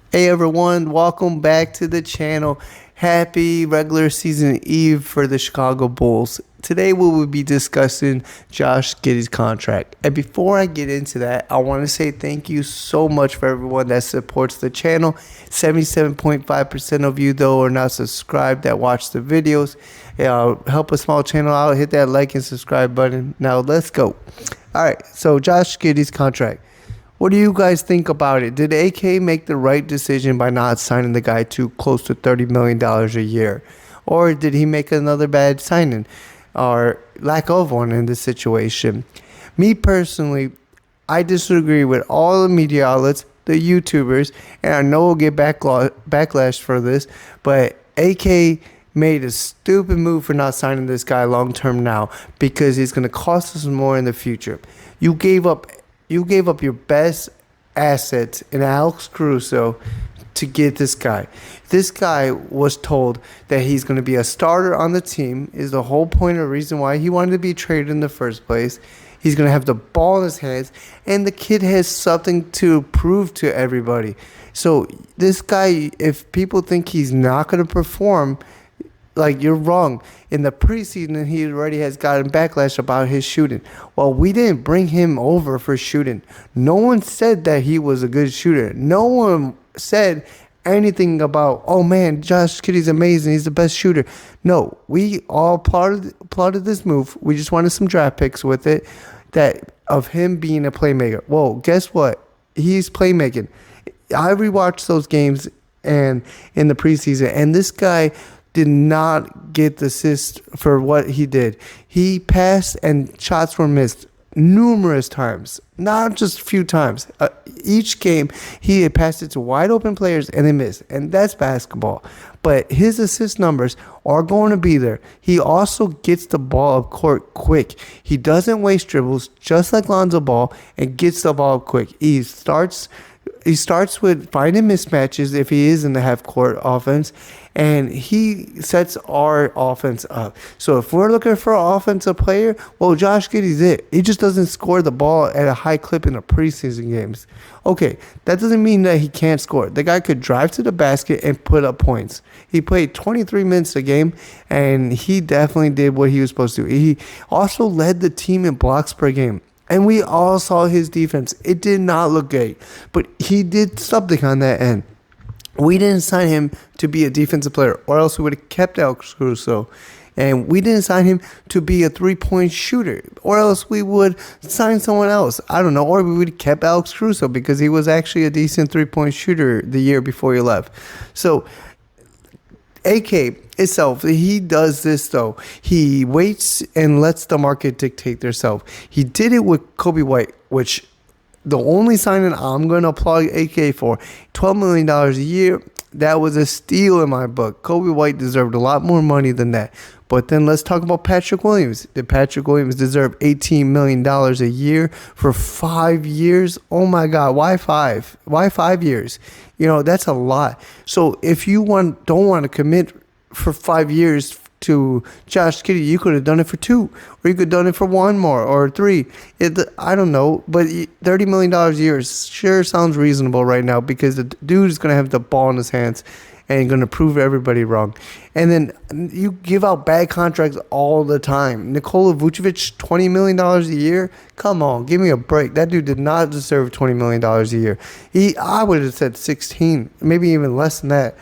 Hey everyone, welcome back to the channel. Happy regular season eve for the Chicago Bulls. Today we will be discussing Josh Giddey's contract. And before I get into that, I want to say thank you so much for everyone that supports the channel. 77.5% of you though are not subscribed that watch the videos. Help a small channel out, hit that like and subscribe button. Now let's go. Alright, so Josh Giddey's contract. What do you guys think about it? Did AK make the right decision by not signing the guy to close to $30 million a year? Or did he make another bad signing or lack of one in this situation? Me personally, I disagree with all the media outlets, the YouTubers, and I know we'll get backlash for this, but AK made a stupid move for not signing this guy long term now because he's going to cost us more in the future. You gave up your best asset in Alex Caruso to get this guy. This guy was told that he's going to be a starter on the team, is the whole point of reason why he wanted to be traded in the first place. He's going to have the ball in his hands, and the kid has something to prove to everybody. So this guy, if people think he's not going to perform, like, you're wrong. In the preseason, he already has gotten backlash about his shooting. Well, we didn't bring him over for shooting. No one said that he was a good shooter. No one said anything about, oh man, Josh Giddey's amazing, he's the best shooter. No, we all applauded this move. We just wanted some draft picks with it, that of him being a playmaker. Well, guess what? He's playmaking. I rewatched those games and in the preseason, and this guy did not get the assist for what he did. He passed and shots were missed numerous times, not just a few times. Each game, he had passed it to wide open players and they missed, and that's basketball. But his assist numbers are going to be there. He also gets the ball up court quick. He doesn't waste dribbles, just like Lonzo Ball, and gets the ball up quick. He starts with finding mismatches if he is in the half court offense, and he sets our offense up. So if we're looking for an offensive player, well, Josh Giddey's it. He just doesn't score the ball at a high clip in the preseason games. Okay, that doesn't mean that he can't score. The guy could drive to the basket and put up points. He played 23 minutes a game, and he definitely did what he was supposed to. He also led the team in blocks per game. And we all saw his defense. It did not look great, but he did something on that end. We didn't sign him to be a defensive player, or else we would have kept Alex Caruso. And we didn't sign him to be a three-point shooter, or else we would sign someone else. I don't know, or we would have kept Alex Caruso because he was actually a decent three-point shooter the year before he left. So AK itself, he does this though. He waits and lets the market dictate themselves. He did it with Kobe White, which the only signing I'm going to applaud AK for, $12 million a year. That was a steal in my book. Kobe White deserved a lot more money than that. But then let's talk about Patrick Williams. Did Patrick Williams deserve $18 million a year for 5 years? Oh my God, why 5? Why 5 years? You know, that's a lot. So if you don't want to commit for 5 years to Josh Giddey, you could have done it for 2, or you could have done it for 1 more or 3. I don't know, but $30 million a year sure sounds reasonable right now because the dude is going to have the ball in his hands and going to prove everybody wrong. And then you give out bad contracts all the time. Nikola Vucevic, $20 million a year? Come on, give me a break. That dude did not deserve $20 million a year. I would have said 16, maybe even less than that.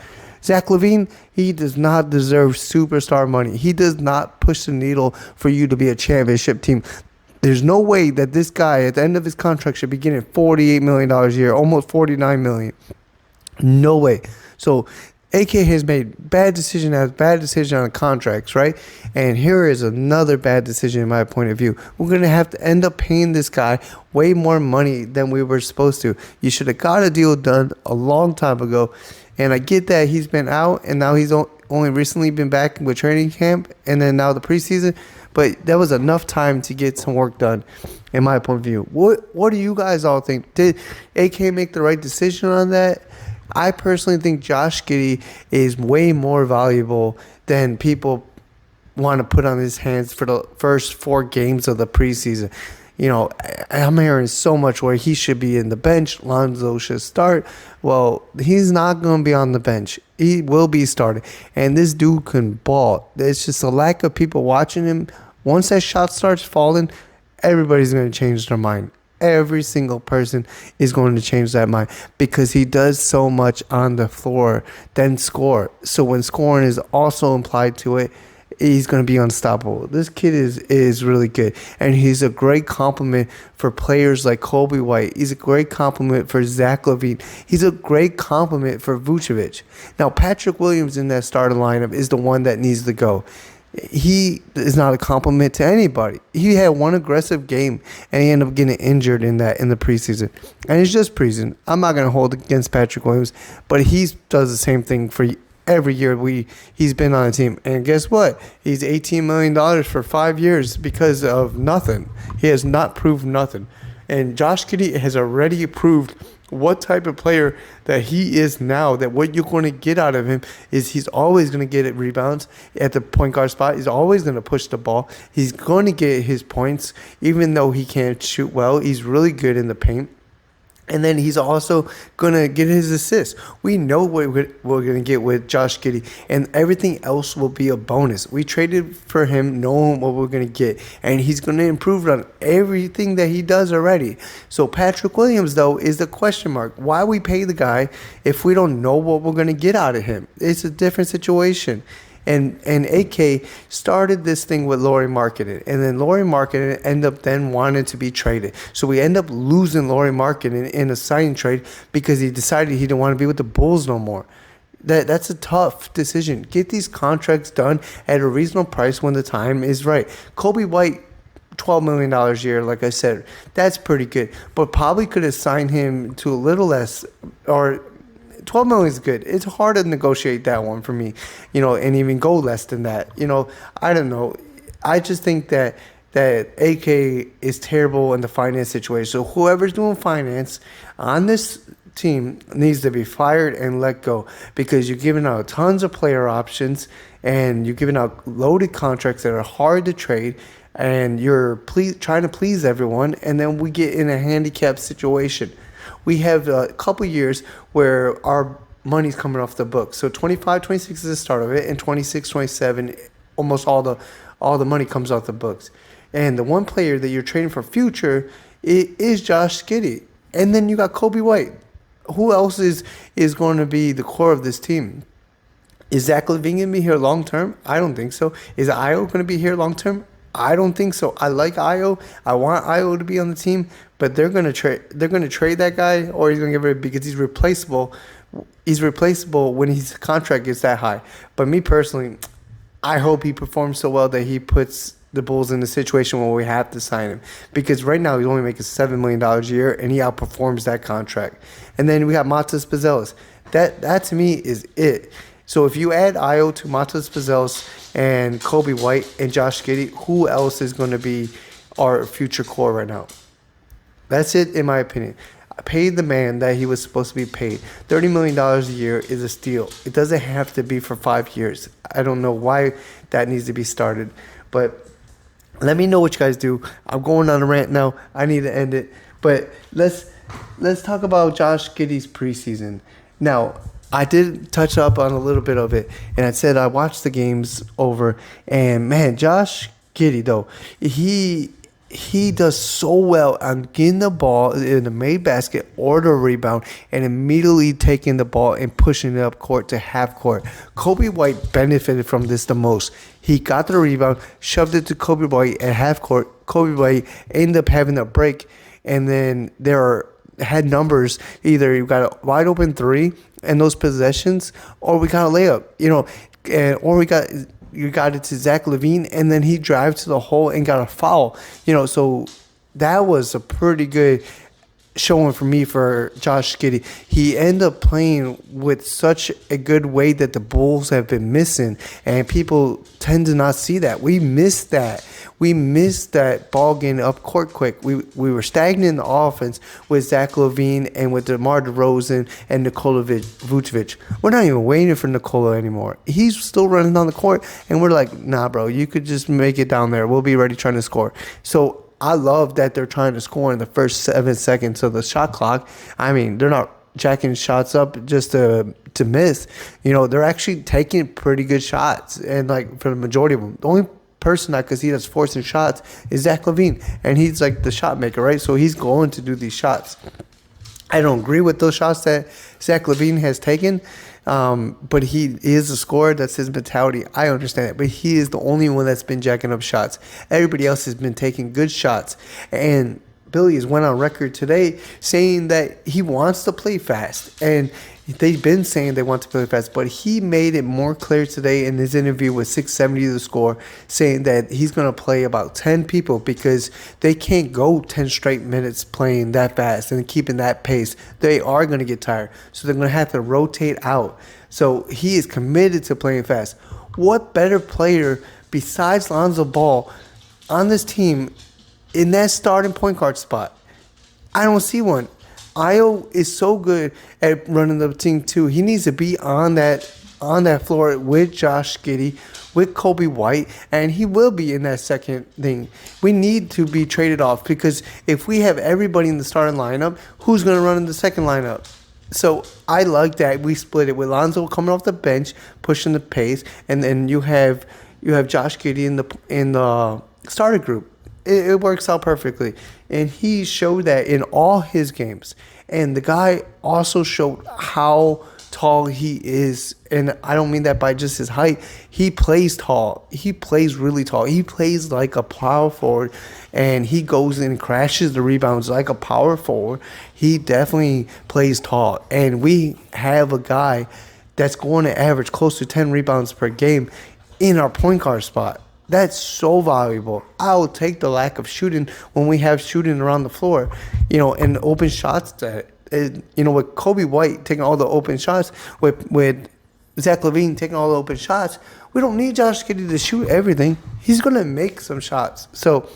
Zach LaVine, he does not deserve superstar money. He does not push the needle for you to be a championship team. There's no way that this guy at the end of his contract should be getting $48 million a year, almost $49 million. No way. So AK has made bad decision after bad decision on contracts, right? And here is another bad decision in my point of view. We're going to have to end up paying this guy way more money than we were supposed to. You should have got a deal done a long time ago. And I get that he's been out, and now he's only recently been back with training camp, and then now the preseason. But that was enough time to get some work done, in my point of view. What do you guys all think? Did AK make the right decision on that? I personally think Josh Giddey is way more valuable than people want to put on his hands for the first 4 games of the preseason. I'm hearing so much where he should be in the bench. Lonzo should start. Well, he's not going to be on the bench. He will be starting. And this dude can ball. It's just a lack of people watching him. Once that shot starts falling, everybody's going to change their mind. Every single person is going to change that mind because he does so much on the floor, then score. So when scoring is also implied to it, he's going to be unstoppable. This kid is really good, and he's a great compliment for players like Kobe White. He's a great compliment for Zach LaVine. He's a great compliment for Vucevic. Now, Patrick Williams in that starting lineup is the one that needs to go. He is not a compliment to anybody. He had one aggressive game, and he ended up getting injured in the preseason. And it's just preseason. I'm not going to hold against Patrick Williams, but he does the same thing for every year he's been on a team. And guess what? He's $18 million for 5 years because of nothing. He has not proved nothing. And Josh Giddey has already proved what type of player that he is now, that what you're going to get out of him is he's always going to get rebounds at the point guard spot. He's always going to push the ball. He's going to get his points, even though he can't shoot well. He's really good in the paint. And then he's also going to get his assists. We know what we're going to get with Josh Giddey, and everything else will be a bonus. We traded for him knowing what we're going to get, and he's going to improve on everything that he does already. So Patrick Williams, though, is the question mark. Why we pay the guy if we don't know what we're going to get out of him? It's a different situation. And AK started this thing with Lauri Markkanen, and then Lauri Markkanen ended up then wanting to be traded. So we end up losing Lauri Markkanen in a signing trade because he decided he didn't want to be with the Bulls no more. That's a tough decision. Get these contracts done at a reasonable price when the time is right. Kobe White, $12 million a year, like I said, that's pretty good. But probably could have signed him to a little less, or $12 million is good. It's hard to negotiate that one for me, and even go less than that. I don't know. I just think that AK is terrible in the finance situation. So whoever's doing finance on this team needs to be fired and let go, because you're giving out tons of player options and you're giving out loaded contracts that are hard to trade, and you're trying to please everyone, and then we get in a handicapped situation. We have a couple years where our money's coming off the books. So 25, 26 is the start of it, and 26, 27, almost all the money comes off the books. And the one player that you're trading for future is Josh Giddey. And then you got Kobe White. Who else is going to be the core of this team? Is Zach LaVine going to be here long term? I don't think so. Is Ayo going to be here long term? I don't think so. I like Ayo. I want Ayo to be on the team, but they're going to trade that guy, or he's going to get rid of it because he's replaceable. He's replaceable when his contract gets that high. But me personally, I hope he performs so well that he puts the Bulls in a situation where we have to sign him, because right now he's only making $7 million a year, and he outperforms that contract. And then we got Matas Pazelis. That to me is it. So if you add Ayo to Matas Pazelis and Kobe White and Josh Giddey, who else is going to be our future core right now? That's it, in my opinion. I paid the man that he was supposed to be paid. $30 million a year is a steal. It doesn't have to be for 5 years. I don't know why that needs to be started. But let me know what you guys do. I'm going on a rant now. I need to end it. But let's talk about Josh Giddey's preseason. Now, I did touch up on a little bit of it, and I said I watched the games over, and man, Josh Giddey, though, he does so well on getting the ball in the made basket or the rebound and immediately taking the ball and pushing it up court to half court. Kobe White benefited from this the most. He got the rebound, shoved it to Kobe White at half court. Kobe White ended up having a break, and then had numbers. Either you got a wide open three in those possessions, or we got a layup, or you got it to Zach LaVine, and then he drives to the hole and got a foul. So that was a pretty good showing for me for Josh Giddey. He ended up playing with such a good way that the Bulls have been missing, and people tend to not see that. We missed that. We missed that ball getting up court quick. We were stagnant in the offense with Zach LaVine and with DeMar DeRozan and Nikola Vucevic. We're not even waiting for Nikola anymore. He's still running on the court, and we're like, nah, bro, you could just make it down there. We'll be ready trying to score. So I love that they're trying to score in the first 7 seconds of the shot clock. I mean, they're not jacking shots up just to miss. They're actually taking pretty good shots, and like for the majority of them, the only person I could see that's forcing shots is Zach LaVine, and he's like the shot maker, right? So he's going to do these shots. I don't agree with those shots that Zach LaVine has taken, but he is a scorer. That's his mentality. I understand it, but he is the only one that's been jacking up shots. Everybody else has been taking good shots, and Billy has went on record today saying that he wants to play fast, and they've been saying they want to play fast, but he made it more clear today in his interview with 670 The Score, saying that he's going to play about 10 people because they can't go 10 straight minutes playing that fast and keeping that pace. They are going to get tired, so they're going to have to rotate out. So he is committed to playing fast. What better player besides Lonzo Ball on this team in that starting point guard spot? I don't see one. Io is so good at running the team too. He needs to be on that floor with Josh Giddey, with Kobe White, and he will be in that second thing. We need to be traded off because if we have everybody in the starting lineup, who's going to run in the second lineup? So I like that we split it with Lonzo coming off the bench, pushing the pace, and then you have Josh Giddey in the starter group. It works out perfectly. And he showed that in all his games. And the guy also showed how tall he is. And I don't mean that by just his height. He plays tall. He plays really tall. He plays like a power forward. And he goes in and crashes the rebounds like a power forward. He definitely plays tall. And we have a guy that's going to average close to 10 rebounds per game in our point guard spot. That's so valuable. I will take the lack of shooting when we have shooting around the floor, and open shots. With Kobe White taking all the open shots, with Zach LaVine taking all the open shots, we don't need Josh Giddey to shoot everything. He's going to make some shots. So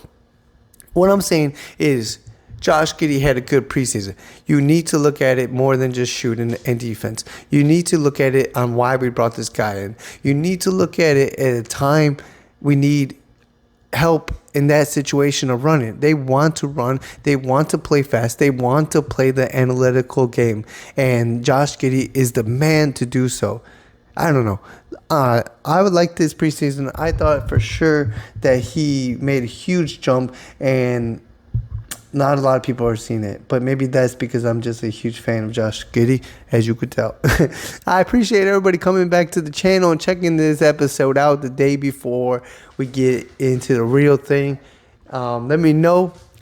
what I'm saying is Josh Giddey had a good preseason. You need to look at it more than just shooting and defense. You need to look at it on why we brought this guy in. You need to look at it at a time we need help in that situation of running. They want to run. They want to play fast. They want to play the analytical game. And Josh Giddey is the man to do so. I don't know. I would like this preseason. I thought for sure that he made a huge jump, and not a lot of people are seeing it, but maybe that's because I'm just a huge fan of Josh Giddey, as you could tell. I appreciate everybody coming back to the channel and checking this episode out the day before we get into the real thing. Let me know